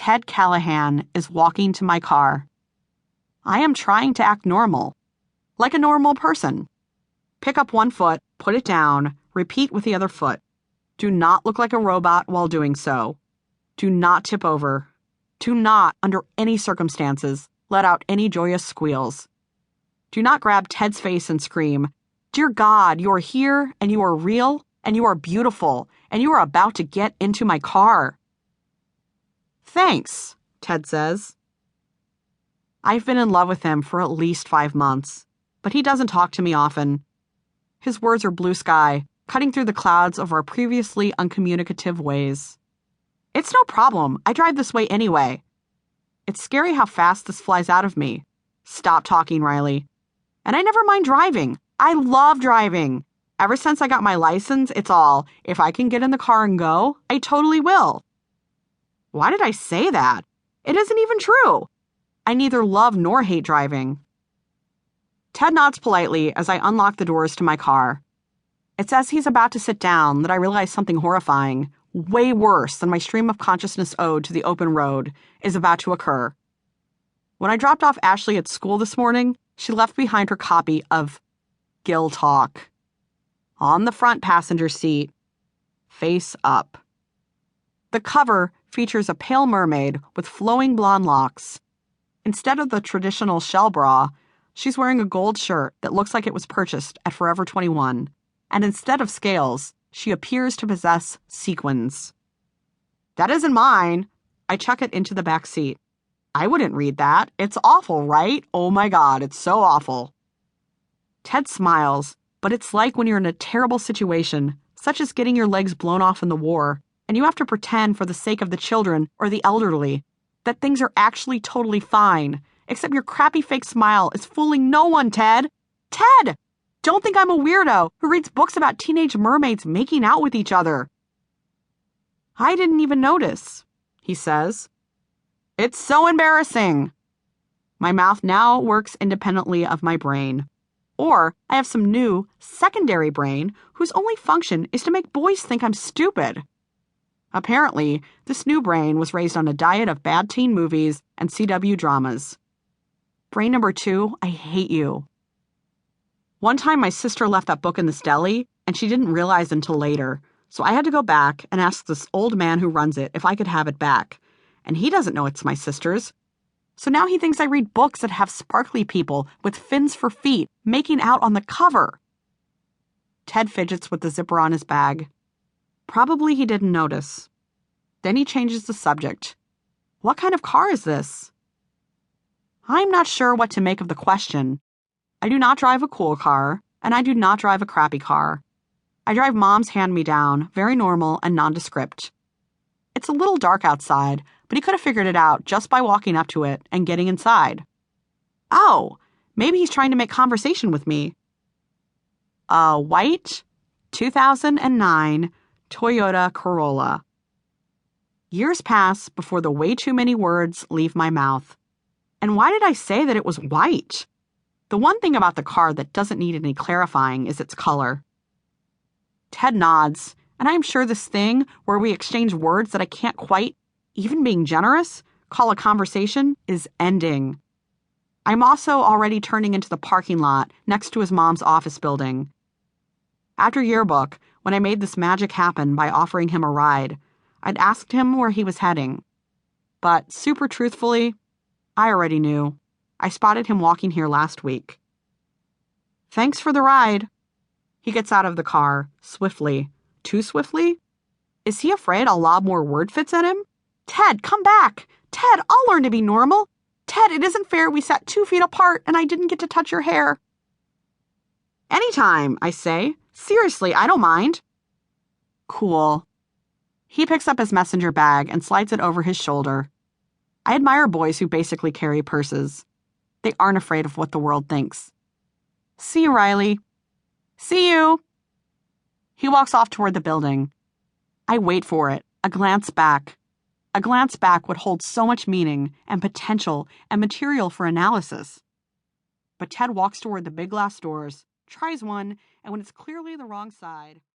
Ted Callahan is walking to my car. I am trying to act normal, like a normal person. Pick up one foot, put it down, repeat with the other foot. Do not look like a robot while doing so. Do not tip over. Do not, under any circumstances, let out any joyous squeals. Do not grab Ted's face and scream, "Dear God, you are here, and you are real, and you are beautiful, and you are about to get into my car." "Thanks," Ted says. I've been in love with him for at least 5 months, but he doesn't talk to me often. His words are blue sky, cutting through the clouds of our previously uncommunicative ways. It's no problem. I drive this way anyway. It's scary how fast this flies out of me. Stop talking, Riley. And I never mind driving. I love driving. Ever since I got my license, it's all, if I can get in the car and go, I totally will. Why did I say that? It isn't even true. I neither love nor hate driving. Ted nods politely as I unlock the doors to my car. It's as he's about to sit down that I realize something horrifying, way worse than my stream of consciousness ode to the open road, is about to occur. When I dropped off Ashley at school this morning, she left behind her copy of Gill Talk. On the front passenger seat, face up. The cover features a pale mermaid with flowing blonde locks. Instead of the traditional shell bra, she's wearing a gold shirt that looks like it was purchased at Forever 21, and instead of scales, she appears to possess sequins. That isn't mine. I chuck it into the back seat. I wouldn't read that. It's awful, right? Oh my God, it's so awful. Ted smiles, but it's like when you're in a terrible situation, such as getting your legs blown off in the war, and you have to pretend for the sake of the children or the elderly that things are actually totally fine, except your crappy fake smile is fooling no one, Ted. Ted! Don't think I'm a weirdo who reads books about teenage mermaids making out with each other. I didn't even notice, he says. It's so embarrassing. My mouth now works independently of my brain. Or I have some new, secondary brain whose only function is to make boys think I'm stupid. Apparently, this new brain was raised on a diet of bad teen movies and CW dramas. Brain number 2, I hate you. One time my sister left that book in this deli, and she didn't realize until later, so I had to go back and ask this old man who runs it if I could have it back, and he doesn't know it's my sister's. So now he thinks I read books that have sparkly people with fins for feet making out on the cover. Ted fidgets with the zipper on his bag. Probably he didn't notice. Then he changes the subject. What kind of car is this? I'm not sure what to make of the question. I do not drive a cool car, and I do not drive a crappy car. I drive Mom's hand-me-down, very normal and nondescript. It's a little dark outside, but he could have figured it out just by walking up to it and getting inside. Oh, maybe he's trying to make conversation with me. A white 2009 Toyota Corolla. Years pass before the way too many words leave my mouth. And why did I say that it was white? The one thing about the car that doesn't need any clarifying is its color. Ted nods, and I am sure this thing where we exchange words that I can't quite, even being generous, call a conversation is ending. I'm also already turning into the parking lot next to his mom's office building. After yearbook, when I made this magic happen by offering him a ride, I'd asked him where he was heading. But super truthfully, I already knew. I spotted him walking here last week. Thanks for the ride. He gets out of the car, swiftly. Too swiftly? Is he afraid I'll lob more word fits at him? Ted, come back! Ted, I'll learn to be normal! Ted, it isn't fair we sat 2 feet apart and I didn't get to touch your hair. Anytime, I say. Seriously, I don't mind. Cool. He picks up his messenger bag and slides it over his shoulder. I admire boys who basically carry purses. They aren't afraid of what the world thinks. See you, Riley. See you. He walks off toward the building. I wait for it, a glance back. A glance back would hold so much meaning and potential and material for analysis. But Ted walks toward the big glass doors, tries one, and when it's clearly the wrong side...